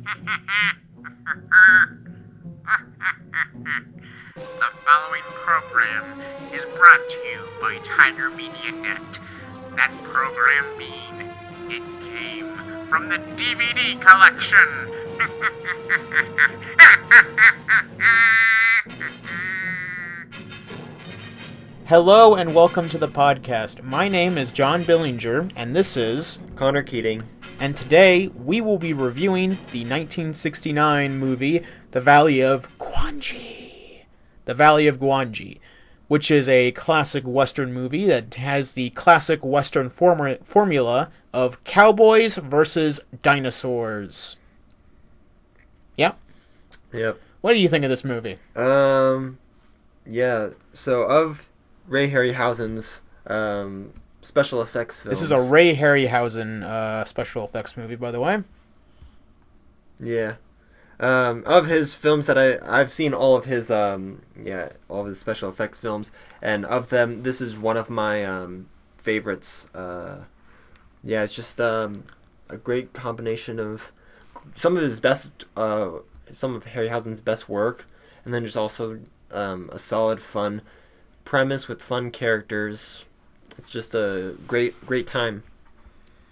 The following program is brought to you by Tiger Media Net. That program being, it came from the DVD collection. Hello and welcome to the podcast. My name is John Billinger, and this is Connor Keating. And today we will be reviewing the 1969 movie The Valley of Gwangi. The Valley of Gwangi, which is a classic Western movie that has the classic Western formula of cowboys versus dinosaurs. Yep. What do you think of this movie? Yeah. So of Ray Harryhausen's special effects films. This is a Ray Harryhausen special effects movie, by the way. Yeah. Of his films that I've seen all of his all of his special effects films, and of them this is one of my favorites. It's just a great combination of some of his best some of Harryhausen's best work, and then just also a solid the premise with fun characters. It's just a great time.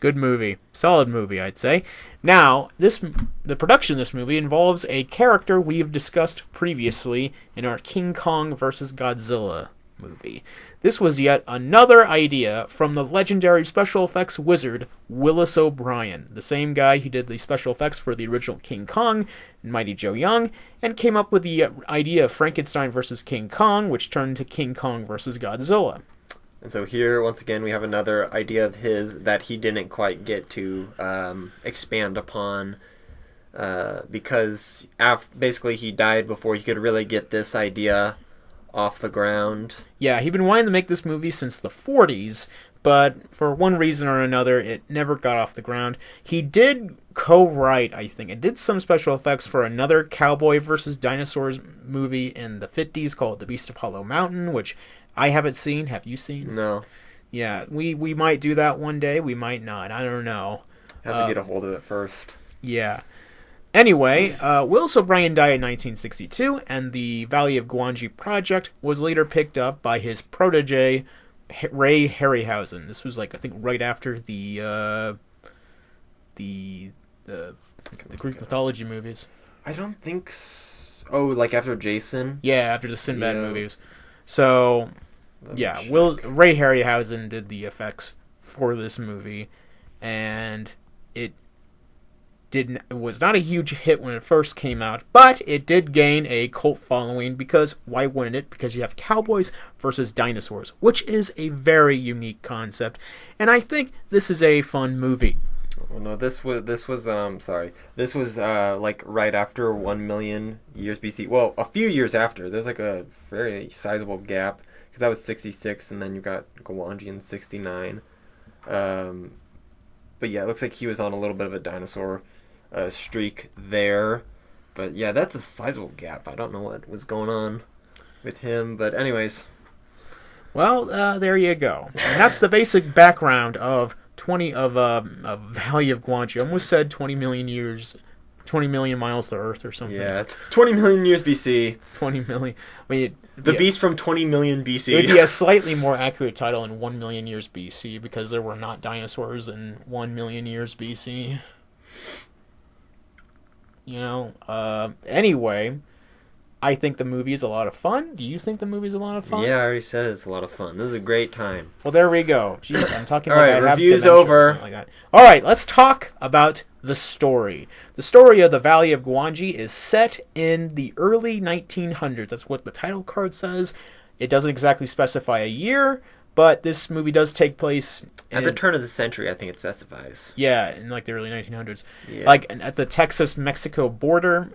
Good movie. Solid movie, I'd say. Now, the production of this movie involves a character we've discussed previously in our King Kong vs. Godzilla movie. This was yet another idea from the legendary special effects wizard Willis O'Brien, the same guy who did the special effects for the original King Kong and Mighty Joe Young, and came up with the idea of Frankenstein vs. King Kong, which turned to King Kong vs. Godzilla. And so here, once again, we have another idea of his that he didn't quite get to expand upon because basically he died before he could really get this idea off the ground. Yeah, he'd been wanting to make this movie since the 40s, but for one reason or another, it never got off the ground. He did co-write, I think, and did some special effects for another cowboy versus dinosaurs movie in the 50s called The Beast of Hollow Mountain, which I haven't seen. Have you seen? No. Yeah, we might do that one day. We might not. I don't know. Have to get a hold of it first. Yeah. Anyway, Willis O'Brien died in 1962, and the Valley of Gwangi project was later picked up by his protege, Ray Harryhausen. This was I think right after the Greek mythology movies. I don't think so. Oh, like after Jason? Yeah, after the Sinbad movies. So, Ray Harryhausen did the effects for this movie, and it was not a huge hit when it first came out, but it did gain a cult following because why wouldn't it? Because you have cowboys versus dinosaurs, which is a very unique concept, and I think this is a fun movie. Oh, no, this was like right after 1 million years BC. Well, a few years after. There's like a very sizable gap because that was 66, and then you got Gwangi in 69. But yeah, it looks like he was on a little bit of a dinosaur streak there. But yeah, that's a sizable gap. I don't know what was going on with him, but anyways. Well, there you go. And that's the basic background of Valley of Gwangi. I almost said 20 million years, 20 million miles to Earth or something. Yeah, 20 million years BC. 20 million. I mean, the beast from 20 million BC. It would be a slightly more accurate title in 1 million years BC because there were not dinosaurs in 1 million years BC. Anyway, I think the movie is a lot of fun. Do you think the movie is a lot of fun? Yeah, I already said it's a lot of fun. This is a great time. Well, there we go. Jeez, I'm talking All like right, I have review's dementia over. or something like that. All right, let's talk about the story. The story of the Valley of Gwangi is set in the early 1900s. That's what the title card says. It doesn't exactly specify a year, but this movie does take place at the turn of the century, I think it specifies. Yeah, in like the early 1900s. Yeah. Like at the Texas-Mexico border.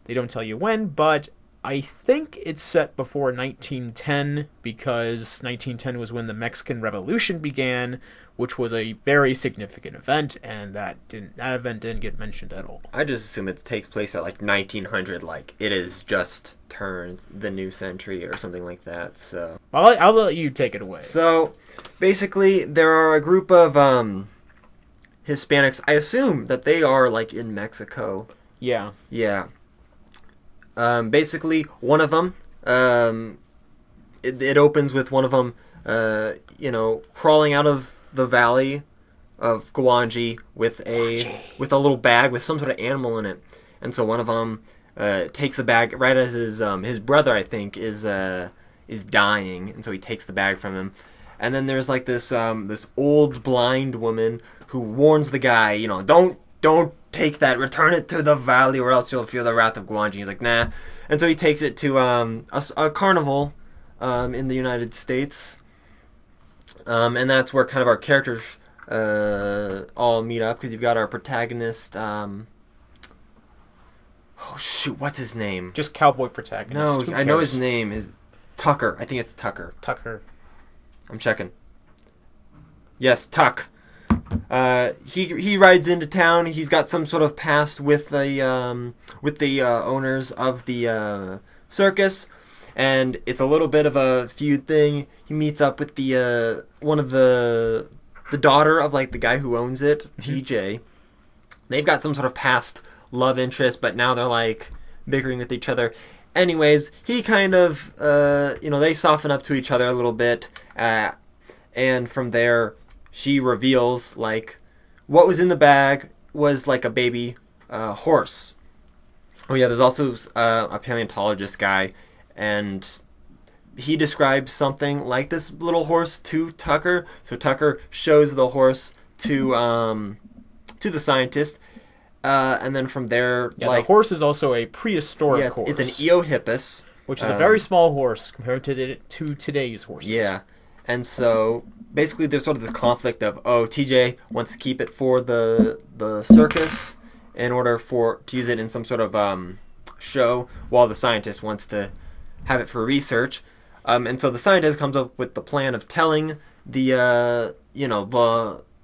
They don't tell you when, but I think it's set before 1910 because 1910 was when the Mexican Revolution began, which was a very significant event, and that event didn't get mentioned at all. I just assume it takes place at like 1900, like it is just turned the new century or something like that. So I'll let you take it away. So basically, there are a group of Hispanics. I assume that they are like in Mexico. Yeah. Yeah. Basically, one of them. It opens with one of them, crawling out of the valley of Gwangi with a little bag with some sort of animal in it, and so one of them takes the bag right as his brother, I think, is dying, and so he takes the bag from him, and then there's like this old blind woman who warns the guy, don't take that, return it to the valley, or else you'll feel the wrath of Gwangi. He's like, nah, and so he takes it to a carnival in the United States, and that's where kind of our characters all meet up, because you've got our protagonist. What's his name? Just cowboy protagonist. No, I know his name is Tucker. I think it's Tucker. Tucker. I'm checking. Yes, Tuck. He rides into town. He's got some sort of past with the owners of the circus, and it's a little bit of a feud thing. He meets up with the one of the daughter of like the guy who owns it, TJ. They've got some sort of past love interest, but now they're like bickering with each other. Anyways, he kind of they soften up to each other a little bit, and from there she reveals like what was in the bag was like a baby horse. Oh yeah, there's also a paleontologist guy, and he describes something like this little horse to Tucker. So Tucker shows the horse to the scientist, and then from there, the horse is also a prehistoric horse. It's an Eohippus, which is a very small horse compared to today's horses. Yeah, and so basically there's sort of this conflict of TJ wants to keep it for the circus in order to use it in some sort of show, while the scientist wants to have it for research. And so the scientist comes up with the plan of telling the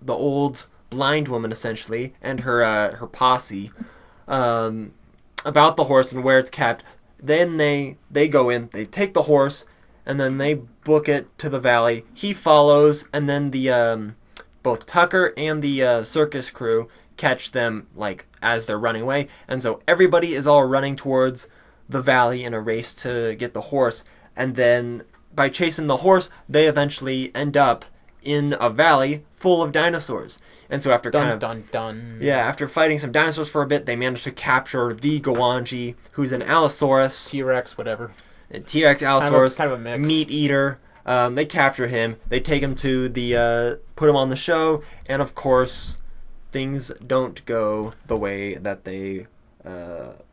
old blind woman essentially and her posse about the horse and where it's kept. Then they go in, they take the horse, and then they book it to the valley. He follows, and then the both Tucker and the circus crew catch them like as they're running away, and so everybody is all running towards the valley in a race to get the horse. And then by chasing the horse, they eventually end up in a valley full of dinosaurs. And so after after fighting some dinosaurs for a bit, they manage to capture the Gwangi, who's an Allosaurus. T-Rex, whatever. A T-Rex, Allosaurus, kind of a mix. Meat eater. They capture him. They take him to put him on the show, and of course, things don't go the way that they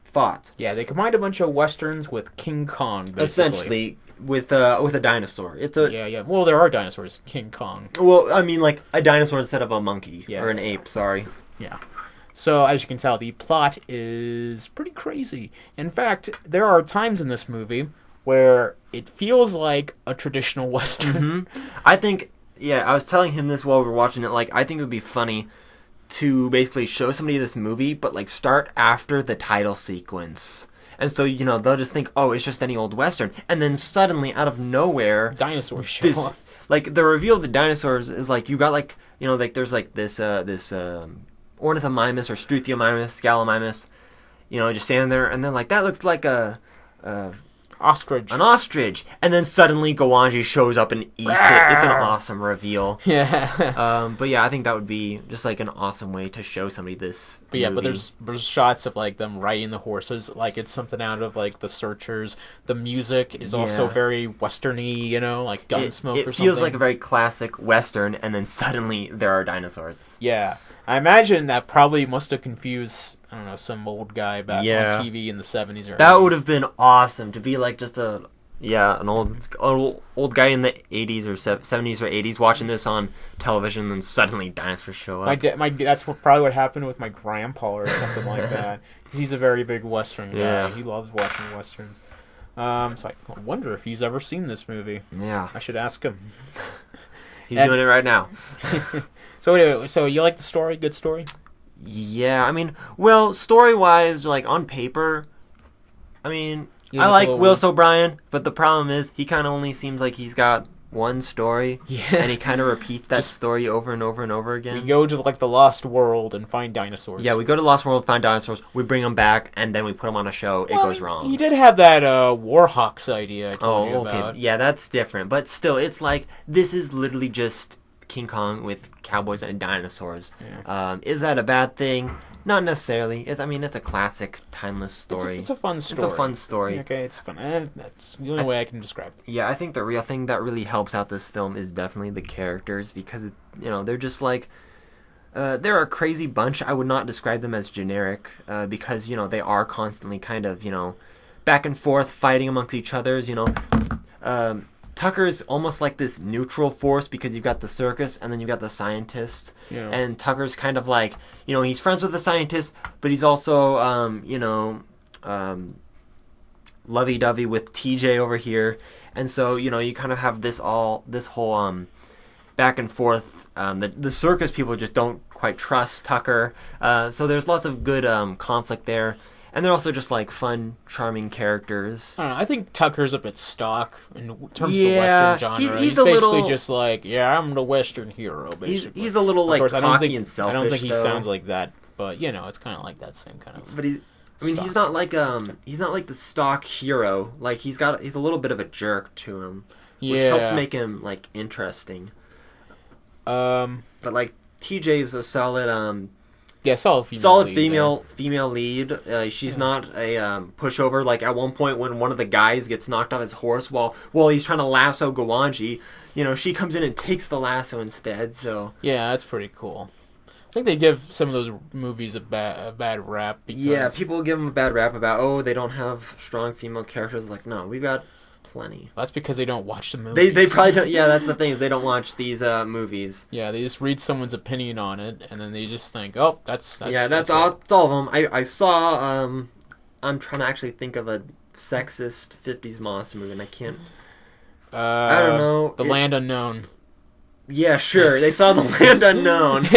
thought. Yeah, they combined a bunch of westerns with King Kong, basically. Essentially, with a dinosaur. Yeah. Well, there are dinosaurs. King Kong. Well, I mean, like a dinosaur instead of a monkey or an ape. Sorry. Yeah. So, as you can tell, the plot is pretty crazy. In fact, there are times in this movie where it feels like a traditional western. Mm-hmm. I think, I was telling him this while we were watching it. Like, I think it would be funny to basically show somebody this movie, but like start after the title sequence. And so, they'll just think, oh, it's just any old western. And then suddenly, out of nowhere, dinosaurs show up. Like, the reveal of the dinosaurs is like, you got like, there's like this ornithomimus or struthiomimus, scalomimus, just standing there. And then like, that looks like an ostrich. And then suddenly Gwangi shows up and eats it. It's an awesome reveal. Yeah. But yeah, I think that would be just like an awesome way to show somebody this movie. But there's shots of like them riding the horses like it's something out of like The Searchers. The music is also very westerny, like Gunsmoke or something. It feels like a very classic western, and then suddenly there are dinosaurs. Yeah. I imagine that probably must have confused, I don't know, some old guy back on TV in the 70s or 80s. That would have been awesome to be like just an old guy in the 80s or 70s or 80s watching this on television, and then suddenly dinosaurs show up. That's probably what happened with my grandpa or something like that. Because he's a very big western guy. Yeah. He loves watching westerns. So I wonder if he's ever seen this movie. Yeah. I should ask him. He's doing it right now. So anyway, you like the story? Good story? Yeah, I mean, well, story-wise, like, on paper, I mean, I like Willis O'Brien, but the problem is he kind of only seems like he's got one story, Yeah. and he kind of repeats that Just- story over and over and over again. We go to like the Lost World and find dinosaurs. Yeah, we go to Lost World, find dinosaurs, we bring them back, and then we put them on a show. It goes wrong. He did have that Warhawks idea I told you okay. about. Yeah, that's different. But still, it's like, this is literally just King Kong with cowboys and dinosaurs. Yeah. Is that a bad thing? Not necessarily. It's a classic, timeless story. It's a fun story. It's a fun story. Okay, it's fun. And that's the only way I can describe it. Yeah, I think the real thing that really helps out this film is definitely the characters, because they're just like they're a crazy bunch. I would not describe them as generic because they are constantly kind of back and forth fighting amongst each other. Tucker is almost like this neutral force, because you've got the circus and then you've got the scientist. Yeah. And Tucker's kind of like, he's friends with the scientist, but he's also, lovey-dovey with TJ over here. And so, you kind of have this whole back and forth. The circus people just don't quite trust Tucker. So there's lots of good conflict there. And they're also just like fun, charming characters. I don't know, I think Tucker's a bit stock in terms of the Western genre. He's basically little, just like, I'm the Western hero, basically. He's a little like course, cocky and selfish. I don't think he though. sounds like that, but it's kind of like that same kind of. But he's not like the stock hero. Like he's a little bit of a jerk to him, which helps make him like interesting. But like TJ's a solid solid female lead. She's not a pushover. Like at one point when one of the guys gets knocked off his horse while he's trying to lasso Gwangi, she comes in and takes the lasso instead. So yeah, that's pretty cool. I think they give some of those movies a bad rap. Because people give them a bad rap about they don't have strong female characters. Like no, we've got plenty. That's because they don't watch the movies. They probably don't. Yeah, that's the thing, is they don't watch these movies. Yeah, they just read someone's opinion on it, and then they just think, that's all of them. I saw. I'm trying to actually think of a sexist '50s monster movie, and I can't. I don't know. Land Unknown. Yeah, sure. They saw The Land Unknown.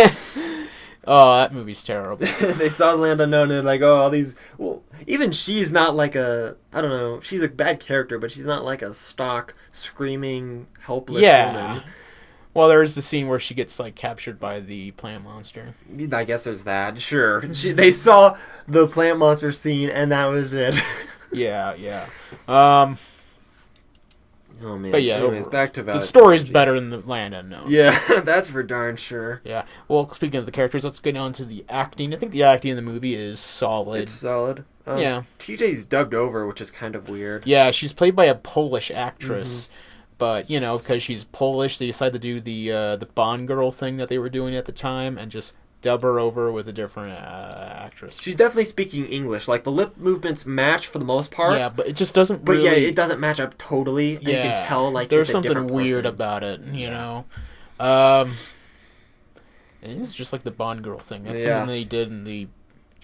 Oh, that movie's terrible. They saw The Land Unknown, and they're like, all these. Well, even she's not like I don't know. She's a bad character, but she's not like a stock screaming helpless woman. Well, there is the scene where she gets like captured by the plant monster. I guess there's that. Sure. They saw the plant monster scene, and that was it. Yeah. Oh man. But yeah, anyways, back to the story's better than The Land Unknown. Yeah, that's for darn sure. Yeah. Well, speaking of the characters, let's get on to the acting. I think the acting in the movie is solid. It's solid. Yeah. TJ's dubbed over, which is kind of weird. Yeah, she's played by a Polish actress. Mm-hmm. But, because she's Polish, they decided to do the Bond girl thing that they were doing at the time and just dub her over with a different actress. She's definitely speaking English. Like, the lip movements match for the most part. Yeah, but it just doesn't really... But yeah, it it doesn't match up totally. And you can tell, like, there's it's something a different weird person. about it, you know. It's just like the Bond girl thing. That's something they did in the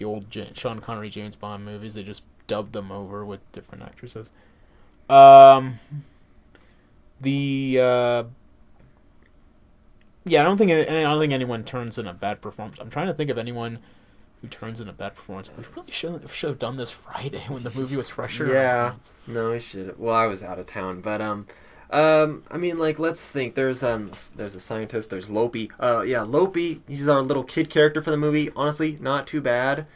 old Sean Connery James Bond movies. They just dubbed them over with different actresses. I don't think anyone turns in a bad performance. I'm trying to think of anyone who turns in a bad performance. We really should have done this Friday when the movie was fresher. Yeah, no, we should. Well, I was out of town, but I mean, like, let's think. There's a scientist. There's Lopi. Lopi. He's our little kid character for the movie. Honestly, not too bad.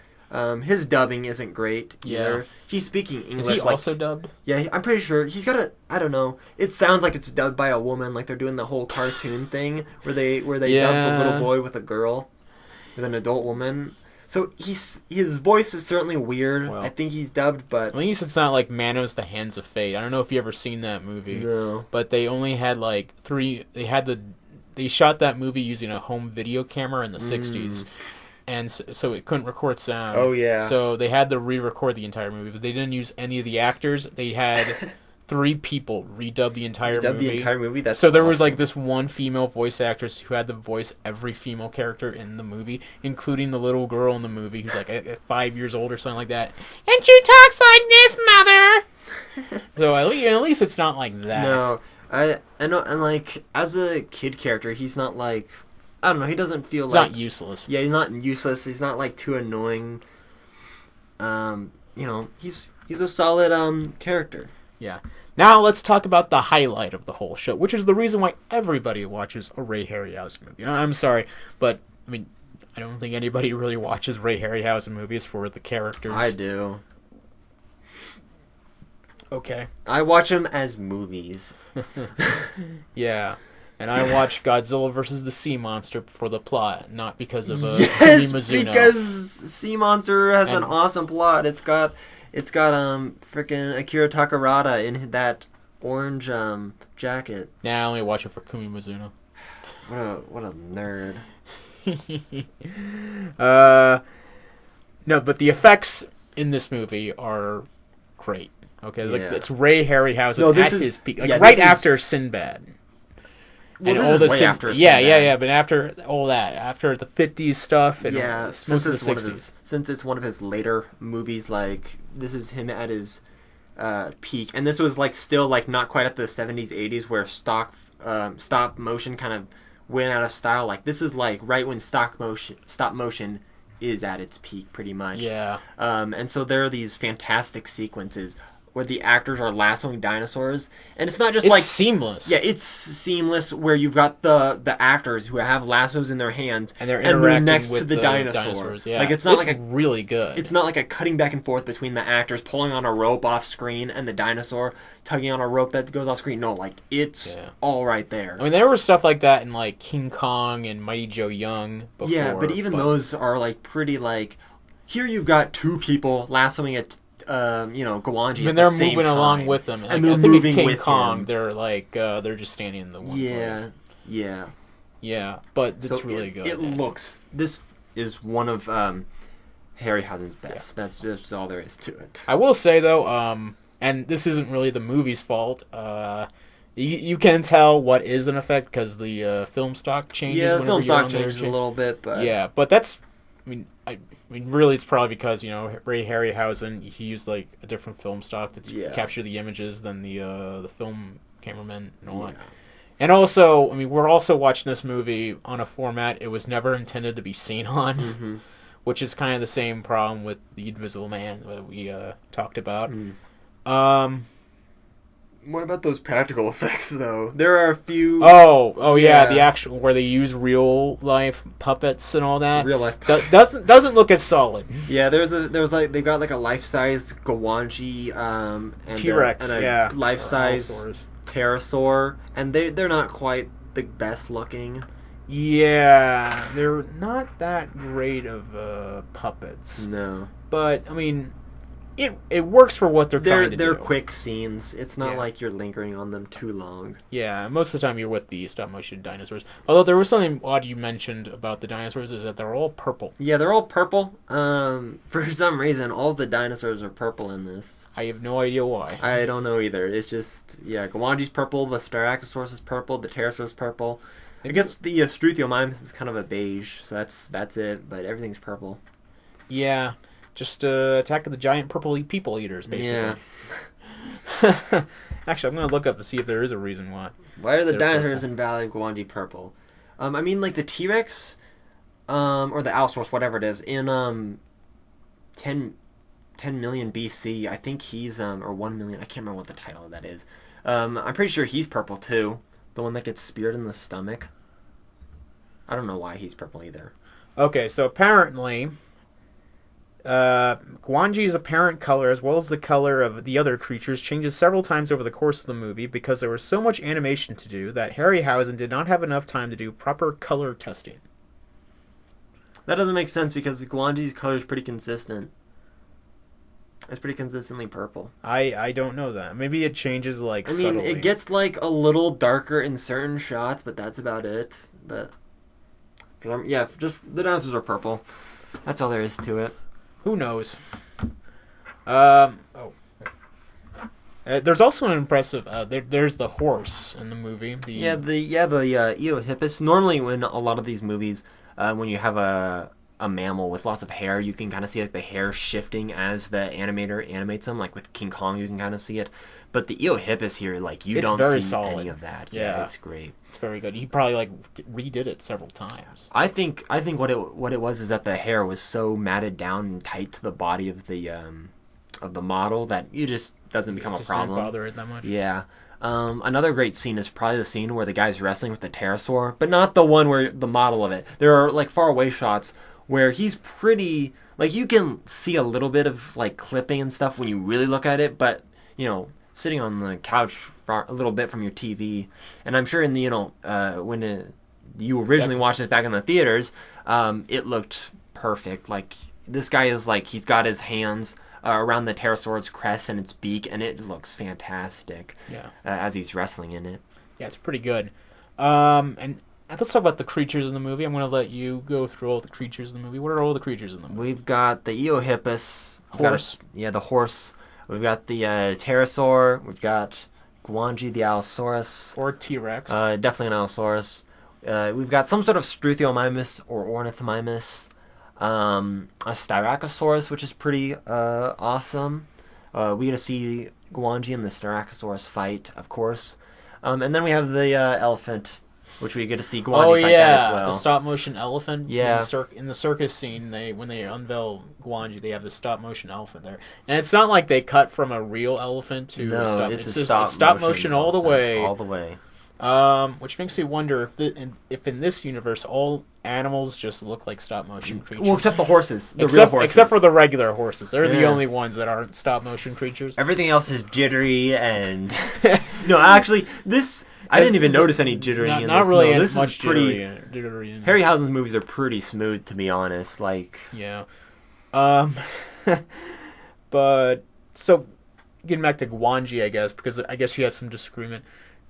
His dubbing isn't great either. Yeah. He's speaking English. Is he also dubbed? Yeah, I'm pretty sure. He's got I don't know. It sounds like it's dubbed by a woman, like they're doing the whole cartoon thing where they dub the little boy with a girl, with an adult woman. So his voice is certainly weird. Well, I think he's dubbed, but at least it's not like Manos: The Hands of Fate. I don't know if you ever seen that movie. No. But they only had like they shot that movie using a home video camera in the 60s. And so it couldn't record sound. Oh, yeah. So they had to re-record the entire movie, but they didn't use any of the actors. They had 3 people redub the entire movie. That's so there awesome. was like this one female voice actress who had to voice every female character in the movie, including the little girl in the movie who's like 5 years old or something like that. And she talks like this, mother. So at least it's not like that. No, I know, and like as a kid character, he's not like. I don't know. He doesn't feel He's like... not useless. Yeah, he's not useless. He's not, like, too annoying. He's a solid, character. Yeah. Now let's talk about the highlight of the whole show, which is the reason why everybody watches a Ray Harryhausen movie. I'm sorry, but I mean, I don't think anybody really watches Ray Harryhausen movies for the characters. I do. Okay. I watch them as movies. Yeah. And I watch Godzilla versus the Sea Monster for the plot, not because of yes, Mizuno. because Sea Monster has an awesome plot. It's got freaking Akira Takarada in that orange jacket. Nah, I only watch it for Kumi Mizuno. What a nerd. No, but the effects in this movie are great. Okay, like it's Ray Harryhausen at his peak, like right after Sinbad. Well, and this all is the way after Sinbad. Yeah, but after all that, after the 50s stuff and most of the 60s. Since it's one of his later movies, like, this is him at his peak. And this was, like, still, like, not quite at the 70s, 80s, where stop motion kind of went out of style. Like, this is, like, right when stop motion is at its peak, pretty much. Yeah. And so there are these fantastic sequences where the actors are lassoing dinosaurs, and it's not just it's seamless. Yeah, it's seamless where you've got the actors who have lassos in their hands and they're interacting next with to the dinosaurs. Yeah. Like it's not really good. It's not like a cutting back and forth between the actors pulling on a rope off screen and the dinosaur tugging on a rope that goes off screen. No, like it's all right there. I mean, there was stuff like that in like King Kong and Mighty Joe Young before. Yeah, but those are like pretty like here you've got two people lassoing a Gwangi. I mean, they're moving along with them, and they're moving with Kong. him. They're like they're just standing in the one place. Yeah. But it's really good. This is one of Harryhausen's best. That's just all there is to it. I will say though, and this isn't really the movie's fault. You can tell what is an effect because the film stock changes. Yeah, the film stock changes a little bit, but but that's. I mean, really, it's probably because Ray Harryhausen he used like a different film stock to capture the images than the film cameraman and all that. And also, I mean, we're also watching this movie on a format it was never intended to be seen on, which is kind of the same problem with the Invisible Man that we talked about. What about those practical effects, though? There are a few... Oh yeah, the actual... Where they use real-life puppets and all that. Real-life puppets. Doesn't look as solid. Yeah, they've got, like, a life-size Gwangi, and T-Rex, a life-size pterosaur, and they're not quite the best-looking. Yeah, they're not that great of puppets. No. But, I mean... It works for what they're trying to do. They're quick scenes. It's not like you're lingering on them too long. Yeah, most of the time you're with the stop-motion dinosaurs. Although there was something odd you mentioned about the dinosaurs is that they're all purple. Yeah, they're all purple. For some reason, all the dinosaurs are purple in this. I have no idea why. I don't know either. It's just, Gwangi's purple, the Styracosaurus is purple, the Pterosaurus purple. I guess the Struthiomimus is kind of a beige, so that's it, but everything's purple. Yeah. Just Attack of the Giant Purple People Eaters, basically. Yeah. Actually, I'm going to look up to see if there is a reason why. Why are the dinosaurs in Valley of Gwangi purple? I mean, like the T-Rex, or the Allosaurus, whatever it is, in 10 million BC, I think he's, or 1 million, I can't remember what the title of that is. I'm pretty sure he's purple too. The one that gets speared in the stomach. I don't know why he's purple either. Okay, so apparently... Gwangi's apparent color, as well as the color of the other creatures, changes several times over the course of the movie because there was so much animation to do that Harryhausen did not have enough time to do proper color testing. That doesn't make sense because Gwangi's color is pretty consistent. It's pretty consistently purple. I don't know that. Maybe it changes subtly. It gets like a little darker in certain shots, but that's about it. But just the dinosaurs are purple. That's all there is to it. Who knows? There's also an impressive. There's the horse in the movie. The Eohippus. Normally, when a lot of these movies, when you have a mammal with lots of hair, you can kind of see like the hair shifting as the animator animates them. Like with King Kong, you can kind of see it. But the Eohippus here, like you don't see solid. any of that. Yeah, it's great. It's very good. He probably redid it several times. I think what it was is that the hair was so matted down and tight to the body of the the model that you just doesn't become a problem. Didn't bother it that much. Yeah. Another great scene is probably the scene where the guy's wrestling with the pterosaur, but not the one where the model of it. There are like far away shots where he's pretty, like, you can see a little bit of like clipping and stuff when you really look at it, but sitting on the couch far, a little bit from your TV, and I'm sure in the when you originally watched it back in the theaters, it looked perfect. Like, this guy is like, he's got his hands around the pterosaur's crest and its beak, and it looks fantastic. Yeah. As he's wrestling in it. Yeah, it's pretty good. And let's talk about the creatures in the movie. I'm going to let you go through all the creatures in the movie. What are all the creatures in the movie? We've got the Eohippus. Horse. The horse. We've got the pterosaur. We've got Gwangi, the Allosaurus. Or T-Rex. Definitely an Allosaurus. We've got some sort of Struthiomimus or Ornithomimus. A Styracosaurus, which is pretty awesome. We get to see Gwangi and the Styracosaurus fight, of course. And then we have the elephant, which we get to see Gwangi fight that as well. The stop-motion elephant. Yeah. In the circus scene, when they unveil Gwangi, they have the stop-motion elephant there. And it's not like they cut from a real elephant to no, a stop. It's stop-motion all the way. All the way. Which makes me wonder if in this universe all animals just look like stop-motion creatures. Well, except the horses. Real horses. Except for the regular horses. They're the only ones that aren't stop-motion creatures. Everything else is jittery and... No, actually, this... I didn't even notice any jittering in this. Not really this much is pretty... jittery in this. Harryhausen's movies are pretty smooth, to be honest. Like... Yeah. But... So, getting back to Gwangi, I guess, because I guess you had some disagreement.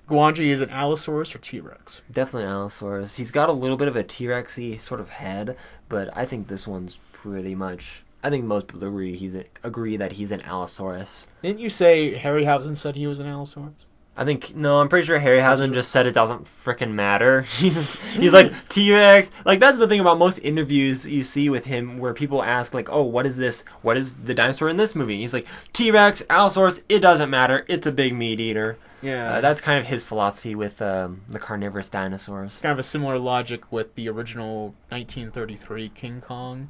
Gwangi is an Allosaurus or T-Rex? Definitely an Allosaurus. He's got a little bit of a T-Rex-y sort of head, but I think this one's pretty much... I think most people agree that he's an Allosaurus. Didn't you say Harryhausen said he was an Allosaurus? I'm pretty sure Harryhausen just said it doesn't frickin' matter. He's like, T-Rex. Like, that's the thing about most interviews you see with him where people ask, like, oh, what is this? What is the dinosaur in this movie? And he's like, T-Rex, Allosaurus, it doesn't matter. It's a big meat eater. Yeah. That's kind of his philosophy with the carnivorous dinosaurs. Kind of a similar logic with the original 1933 King Kong.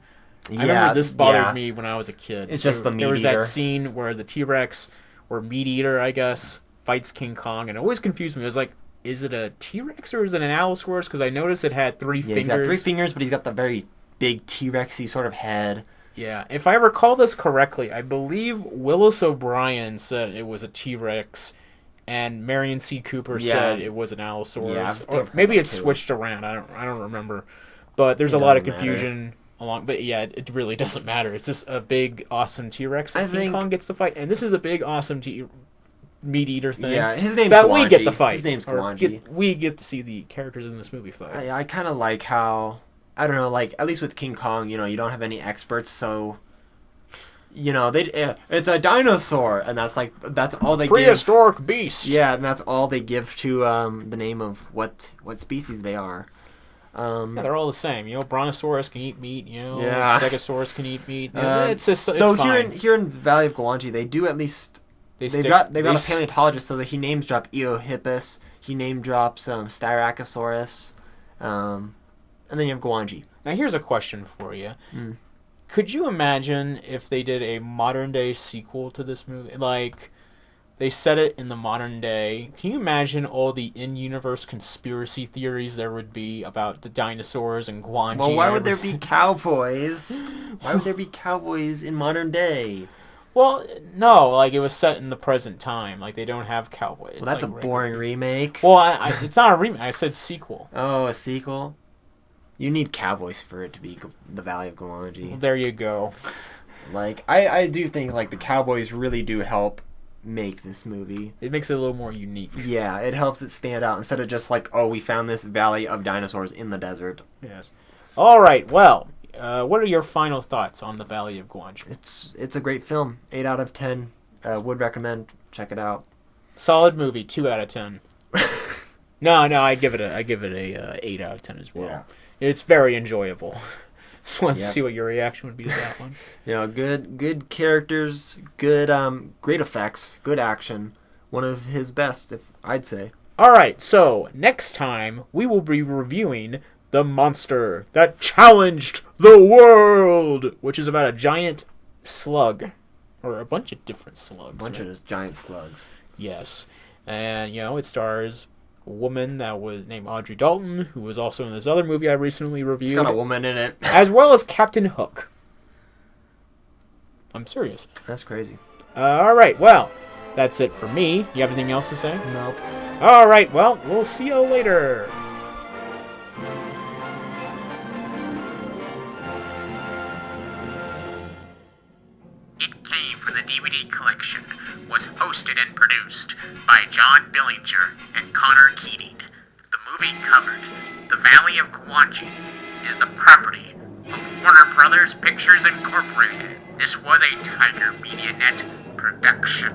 Yeah, I remember this bothered me when I was a kid. It's just the meat eater. There was that scene where the T-Rex, or meat eater, I guess, fights King Kong, and it always confused me. I was like, is it a T-Rex or is it an Allosaurus? Because I noticed it had three fingers. He's got 3 fingers, but he's got the very big T-Rex-y sort of head. Yeah, if I recall this correctly, I believe Willis O'Brien said it was a T-Rex, and Marion C. Cooper said it was an Allosaurus. Yeah, or maybe it switched around. I don't remember. But there's a lot of confusion along. But yeah, it really doesn't matter. It's just a big, awesome T-Rex that King Kong gets to fight, and this is a big, awesome meat eater thing. Yeah, his name's that Gwangi. We get the fight. His name's Gwangi. We get to see the characters in this movie fight. I kind of like how, I don't know, like, at least with King Kong, you don't have any experts, so, it's a dinosaur, and that's all they Prehistoric beast. Yeah, and that's all they give to the name of what species they are. They're all the same. Brontosaurus can eat meat. Stegosaurus can eat meat. It's fine. Here in Valley of Gwangi, they do at least. They've got a paleontologist, so that he names drop Eohippus. He name drops Styracosaurus, and then you have Gwangi. Now here's a question for you. Could you imagine if they did a modern day sequel to this movie? Like, they set it in the modern day. Can you imagine all the in-universe conspiracy theories there would be about the dinosaurs and Gwangi? Well, why would there be cowboys? Why would there be cowboys in modern day? Well, no, like, it was set in the present time. Like, they don't have cowboys. Well, that's a boring remake. Well, it's not a remake. I said sequel. Oh, a sequel? You need cowboys for it to be the Valley of Gwangi. Well, there you go. Like, I do think, like, the cowboys really do help make this movie. It makes it a little more unique. Yeah, it helps it stand out instead of just like, oh, we found this valley of dinosaurs in the desert. Yes. All right, well... what are your final thoughts on the Valley of Gwangi? It's a great film. 8 out of 10. Would recommend. Check it out. Solid movie. 2 out of 10. No, I give it a 8 out of 10 as well. Yeah. It's very enjoyable. Just wanted to see what your reaction would be to that one. Good characters, good great effects, good action. One of his best, I'd say. All right, so next time we will be reviewing The Monster That Challenged the World, which is about a giant slug or a bunch of different slugs. A bunch of those giant slugs. Yes. And, it stars a woman that was named Audrey Dalton, who was also in this other movie I recently reviewed. It's got a woman in it. As well as Captain Hook. I'm serious. That's crazy. Alright, well, that's it for me. You have anything else to say? Nope. Alright, well, we'll see you later. It Came from the DVD collection was hosted and produced by John Billinger and Connor Keating. The movie covered the Valley of Gwangi is the property of Warner Brothers Pictures Incorporated. This was a Tiger Media Net production.